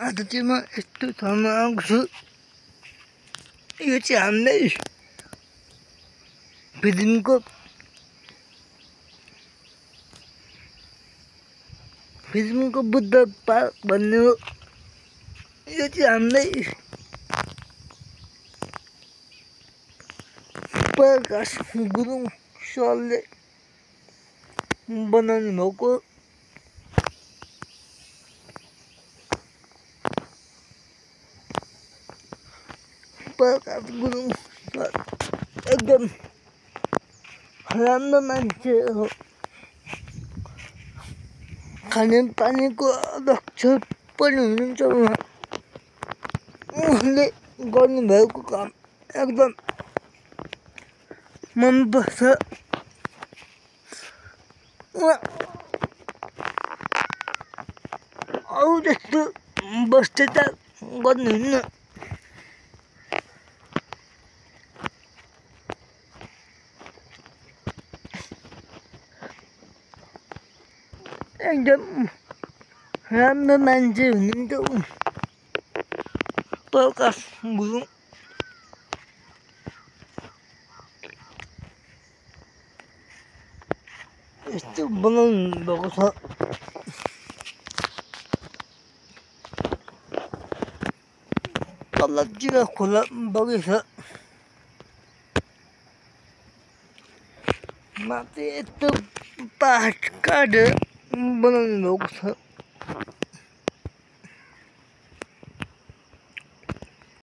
आज चाहिँ म यस्तो ठाउँमा आएको छु। यो चाहिँ हामीलाई फिल्मको बुद्ध पार्क भन्ने हो। यो चाहिँ हामीलाई प्रकाश गुरुङ सरले बनाउनु भएको। प्रकाश गुरुङ सर एकदम राम्रो मान्छे हो। खानेपानीको अध्यक्ष पनि हुनुहुन्छ उहाँ। उहाँले गर्नुभएको काम एकदम मनपर्छ। अरू जस्तो भ्रष्टाचार गर्नुहुन्न। एकदम राम्रो मान्छे हुनुहुन्छ प्रकाश गुरुङ। यस्तो बनाउनु भएको छ। तलतिर खोला बगेछ। माथि यस्तो पाहाड काटेर बनाउनु भएको छ।